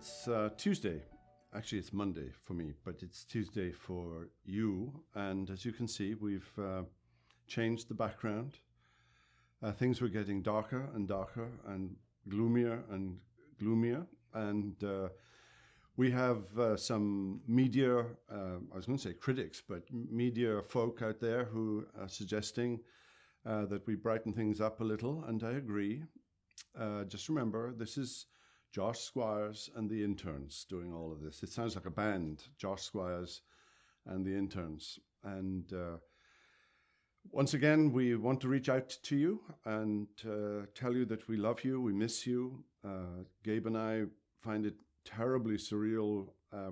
It's Tuesday. Actually, it's Monday for me, but it's Tuesday for you. And as you can see, we've changed the background. Things were getting darker and darker and gloomier and gloomier. And we have some media, I was going to say critics, but media folk out there who are suggesting that we brighten things up a little. And I agree. Just remember, this is Josh Squires and the Interns doing all of this. It sounds like a band, Josh Squires and the Interns. And once again, we want to reach out to you and tell you that we love you, we miss you. Gabe and I find it terribly surreal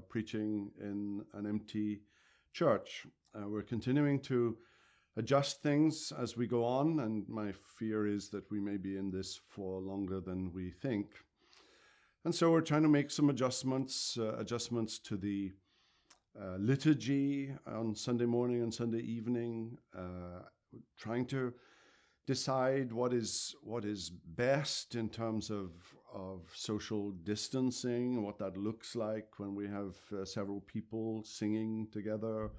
preaching in an empty church. We're continuing to adjust things as we go on, and my fear is that we may be in this for longer than we think. And so we're trying to make some adjustments to the liturgy on Sunday morning and Sunday evening, trying to decide what is best in terms of social distancing and what that looks like when we have several people singing together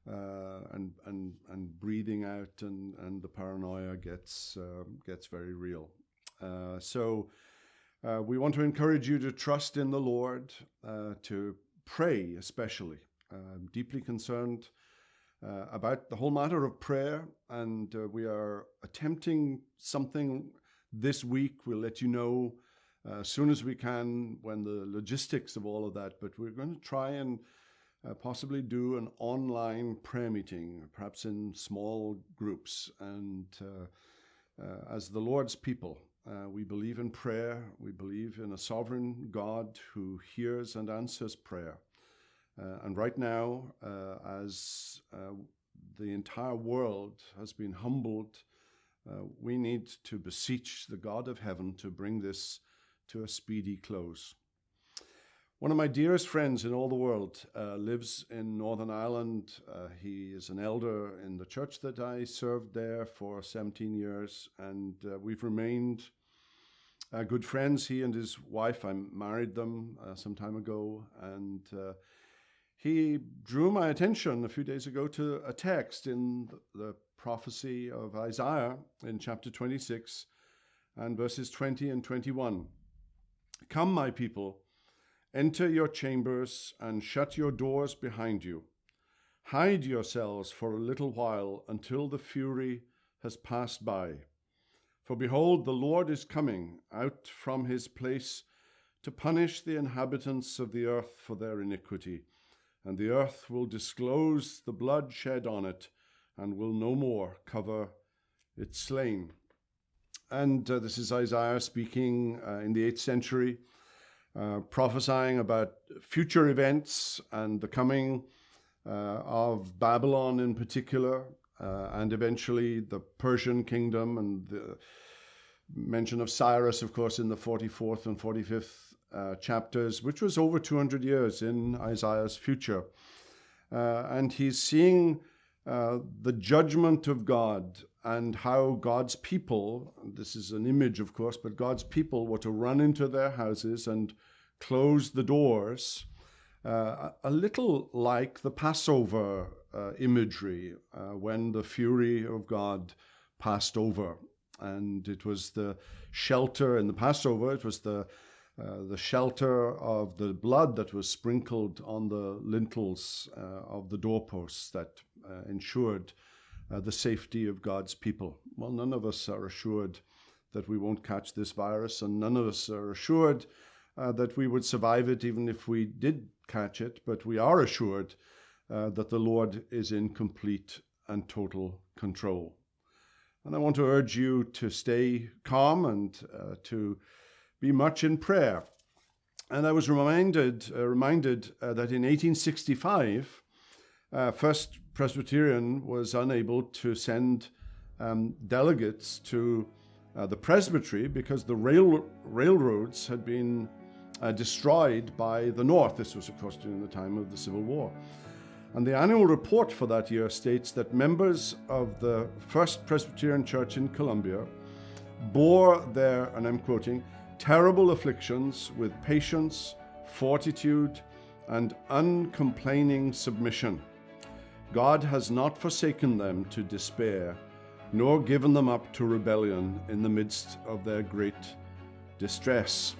and breathing out, and the paranoia gets very real. So we want to encourage you to trust in the Lord, to pray especially. Deeply concerned about the whole matter of prayer, and we are attempting something this week. We'll let you know as soon as we can when the logistics of all of that, but we're going to try and possibly do an online prayer meeting, perhaps in small groups. And as the Lord's people, we believe in prayer. We believe in a sovereign God who hears and answers prayer. And right now, as the entire world has been humbled, we need to beseech the God of heaven to bring this to a speedy close. One of my dearest friends in all the world lives in Northern Ireland. He is an elder in the church that I served there for 17 years, and we've remained good friends. He and his wife, I married them some time ago, and he drew my attention a few days ago to a text in the prophecy of Isaiah in chapter 26 and verses 20 and 21. Come, my people, enter your chambers and shut your doors behind you. Hide yourselves for a little while until the fury has passed by. For behold, the Lord is coming out from his place to punish the inhabitants of the earth for their iniquity. And the earth will disclose the blood shed on it and will no more cover its slain. And this is Isaiah speaking in the 8th century, prophesying about future events and the coming of Babylon in particular, and eventually the Persian kingdom, and the mention of Cyrus, of course, in the 44th and 45th chapters, which was over 200 years in Isaiah's future. And he's seeing the judgment of God and how God's people, this is an image, of course, but God's people were to run into their houses and close the doors, a little like the Passover imagery when the fury of God passed over. And it was the shelter in the Passover, it was the shelter of the blood that was sprinkled on the lintels of the doorposts that ensured the safety of God's people. Well, none of us are assured that we won't catch this virus, and none of us are assured that we would survive it even if we did catch it, but we are assured that the Lord is in complete and total control. And I want to urge you to stay calm and to be much in prayer. And I was reminded that in 1865, First Presbyterian was unable to send delegates to the presbytery because the railroads had been destroyed by the North. This was, of course, during the time of the Civil War. And the annual report for that year states that members of the First Presbyterian Church in Columbia bore their, and I'm quoting, terrible afflictions with patience, fortitude, and uncomplaining submission. God has not forsaken them to despair, nor given them up to rebellion in the midst of their great distress.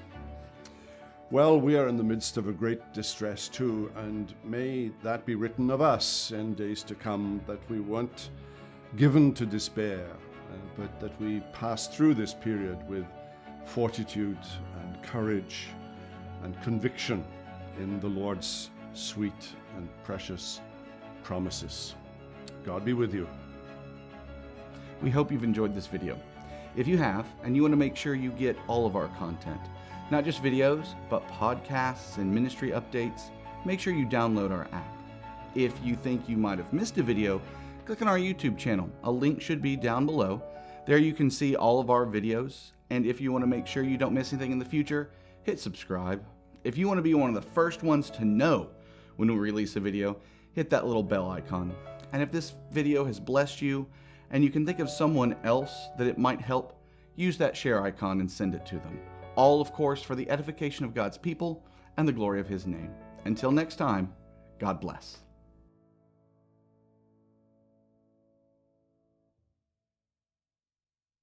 Well, we are in the midst of a great distress too, and may that be written of us in days to come, that we weren't given to despair, but that we pass through this period with fortitude and courage and conviction in the Lord's sweet and precious promises. God be with you. We hope you've enjoyed this video. If you have, and you want to make sure you get all of our content, not just videos, but podcasts and ministry updates, make sure you download our app. If you think you might have missed a video, click on our YouTube channel. A link should be down below. There you can see all of our videos, and if you want to make sure you don't miss anything in the future, hit subscribe. If you want to be one of the first ones to know when we release a video, hit that little bell icon. And if this video has blessed you, and you can think of someone else that it might help, use that share icon and send it to them. All, of course, for the edification of God's people and the glory of His name. Until next time, God bless.